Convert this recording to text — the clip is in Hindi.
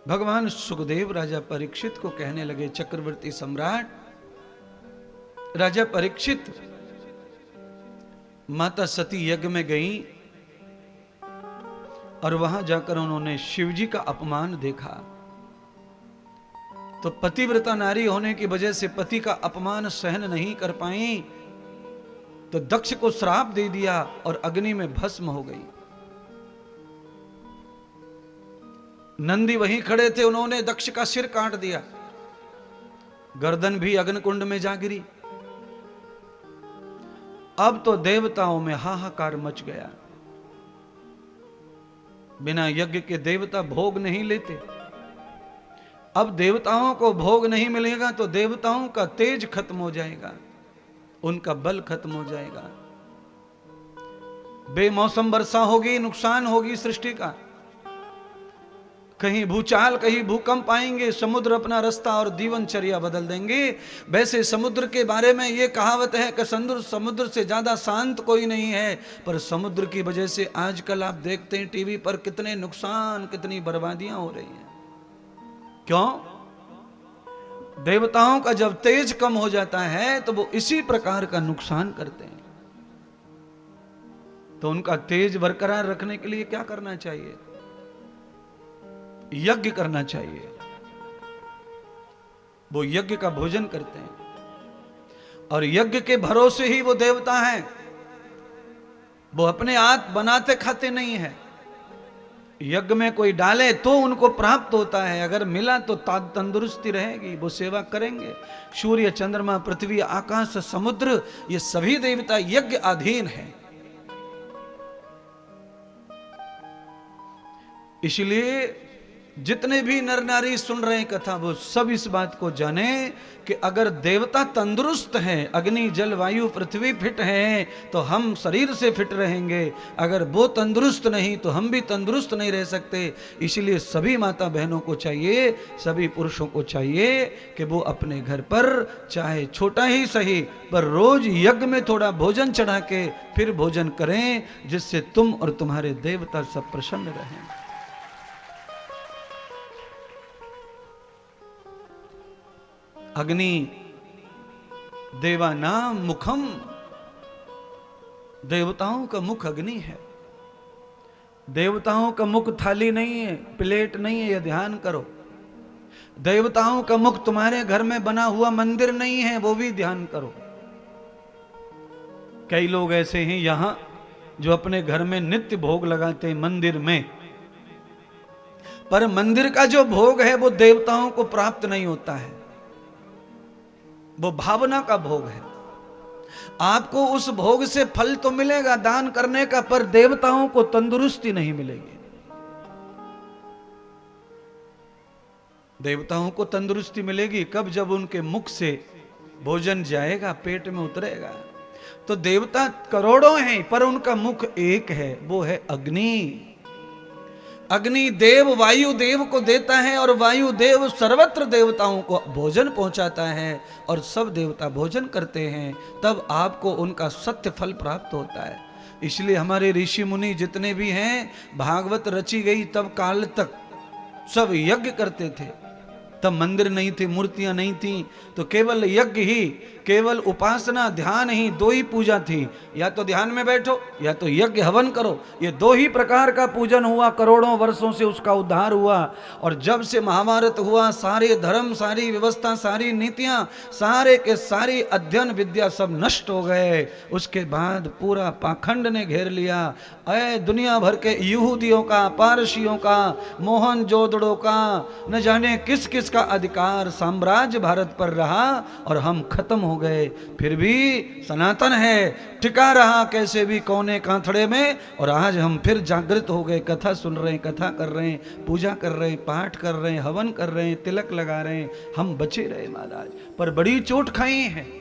भगवान सुखदेव राजा परीक्षित को कहने लगे, चक्रवर्ती सम्राट राजा परीक्षित, माता सती यज्ञ में गई और वहां जाकर उन्होंने शिवजी का अपमान देखा। तो पतिव्रता नारी होने की वजह से पति का अपमान सहन नहीं कर पाई, तो दक्ष को श्राप दे दिया और अग्नि में भस्म हो गई। नंदी वहीं खड़े थे, उन्होंने दक्ष का सिर काट दिया, गर्दन भी अग्निकुंड में जा गिरी। अब तो देवताओं में हाहाकार मच गया। बिना यज्ञ के देवता भोग नहीं लेते। अब देवताओं को भोग नहीं मिलेगा तो देवताओं का तेज खत्म हो जाएगा, उनका बल खत्म हो जाएगा, बेमौसम वर्षा होगी, नुकसान होगी सृष्टि का, कहीं भूचाल कहीं भूकंप आएंगे, समुद्र अपना रास्ता और जीवनचर्या बदल देंगे। वैसे समुद्र के बारे में यह कहावत है कि समुद्र से ज्यादा शांत कोई नहीं है, पर समुद्र की वजह से आजकल आप देखते हैं टीवी पर कितने नुकसान, कितनी बर्बादियां हो रही हैं। क्यों? देवताओं का जब तेज कम हो जाता है तो वो इसी प्रकार का नुकसान करते हैं। तो उनका तेज बरकरार रखने के लिए क्या करना चाहिए? यज्ञ करना चाहिए। वो यज्ञ का भोजन करते हैं और यज्ञ के भरोसे ही वो देवता हैं। वो अपने हाथ बनाते खाते नहीं है। यज्ञ में कोई डाले तो उनको प्राप्त होता है, अगर मिला तो तंदुरुस्ती रहेगी, वो सेवा करेंगे। सूर्य, चंद्रमा, पृथ्वी, आकाश, समुद्र, ये सभी देवता यज्ञ अधीन हैं। इसलिए जितने भी नर नारी सुन रहे हैं कथा, वो सब इस बात को जाने कि अगर देवता तंदुरुस्त हैं, अग्नि जल वायु पृथ्वी फिट हैं, तो हम शरीर से फिट रहेंगे। अगर वो तंदुरुस्त नहीं तो हम भी तंदुरुस्त नहीं रह सकते। इसलिए सभी माता बहनों को चाहिए, सभी पुरुषों को चाहिए कि वो अपने घर पर चाहे छोटा ही सही पर रोज यज्ञ में थोड़ा भोजन चढ़ा के फिर भोजन करें, जिससे तुम और तुम्हारे देवता सब प्रसन्न रहें। अग्नि देवानाम मुखम, देवताओं का मुख अग्नि है। देवताओं का मुख थाली नहीं है, प्लेट नहीं है, यह ध्यान करो। देवताओं का मुख तुम्हारे घर में बना हुआ मंदिर नहीं है, वो भी ध्यान करो। कई लोग ऐसे हैं यहां जो अपने घर में नित्य भोग लगाते हैं मंदिर में, पर मंदिर का जो भोग है वो देवताओं को प्राप्त नहीं होता है। वो भावना का भोग है। आपको उस भोग से फल तो मिलेगा दान करने का, पर देवताओं को तंदुरुस्ती नहीं मिलेगी। देवताओं को तंदुरुस्ती मिलेगी कब? जब उनके मुख से भोजन जाएगा, पेट में उतरेगा। तो देवता करोड़ों हैं पर उनका मुख एक है, वो है अग्नि। अग्नि देव वायु देव को देता है और वायु देव सर्वत्र देवताओं को भोजन पहुंचाता है और सब देवता भोजन करते हैं, तब आपको उनका सत्य फल प्राप्त होता है। इसलिए हमारे ऋषि मुनि जितने भी हैं, भागवत रची गई तब काल तक सब यज्ञ करते थे। तब मंदिर नहीं थे, मूर्तियां नहीं थी, तो केवल यज्ञ ही, केवल उपासना ध्यान ही, दो ही पूजा थी। या तो ध्यान में बैठो या तो यज्ञ हवन करो। ये दो ही प्रकार का पूजन हुआ, करोड़ों वर्षों से उसका उद्धार हुआ। और जब से महाभारत हुआ, सारे धर्म, सारी व्यवस्था, सारी नीतियां, सारे के सारी अध्ययन विद्या सब नष्ट हो गए। उसके बाद पूरा पाखंड ने घेर लिया। अय दुनिया भर के यहूदियों का, पारसियों का, मोहन जोदड़ों का, न जाने किस किस का अधिकार साम्राज्य भारत पर रहा और हम खत्म हो गए। फिर भी सनातन है, टिका रहा कैसे भी कोने कांथड़े में। और आज हम फिर जागृत हो गए, कथा सुन रहे हैं, कथा कर रहे हैं, पूजा कर रहे हैं, पाठ कर रहे हैं, हवन कर रहे हैं, तिलक लगा रहे हैं। हम बचे रहे महाराज, पर बड़ी चोट खाई है।